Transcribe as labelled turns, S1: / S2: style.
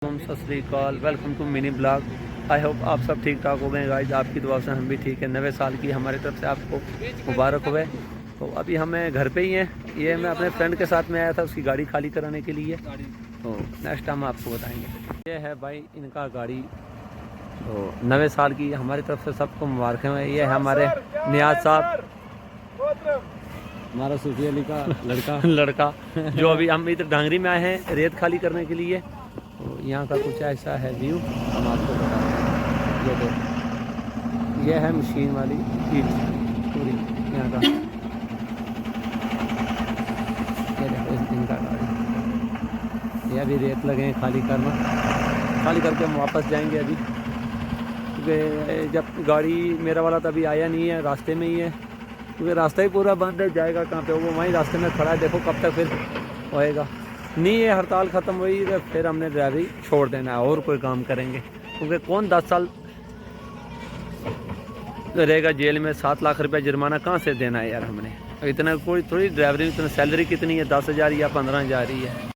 S1: सत श्री अकाल, welcome to mini blog. I hope आप सब ठीक ठाक हो गए गाइस, आपकी दुआ से हम भी ठीक है। नवे साल की हमारी तरफ से आपको मुबारक हो। तो अभी हमें घर पे ही हैं। ये मैं अपने फ्रेंड के साथ में आया था उसकी गाड़ी खाली कराने के लिए, तो नेक्स्ट टाइम आपको बताएंगे। ये है भाई इनका गाड़ी। तो नवे साल की हमारी तरफ से सबको मुबारक हैं। ये है हमारे नियाज साहब, हमारा सूफी अली का लड़का जो अभी हम इधर डांगरी में आए हैं रेत खाली करने के लिए। तो यहाँ का कुछ ऐसा है व्यू, हम आपको बताते हैं। ये देखो, ये है मशीन वाली ईट पूरी यहाँ का। ये देखो इनका गाड़ी, ये अभी रेत लगे हैं खाली करके हम वापस जाएंगे अभी, क्योंकि जब गाड़ी मेरा वाला तो अभी आया नहीं है, रास्ते में ही है, क्योंकि रास्ता ही पूरा बंद है। जाएगा कहाँ पे? वो वहीं रास्ते में खड़ा है, देखो कब तक फिर होएगा। नहीं ये हड़ताल ख़त्म हुई तो फिर हमने ड्राइवरी छोड़ देना है और कोई काम करेंगे, क्योंकि कौन 10 साल रहेगा जेल में। 7 लाख रुपया जुर्माना कहाँ से देना है यार हमने? इतना कोई थोड़ी ड्राइवरी, इतना सैलरी कितनी है? 10,000 या 15,000 ही है।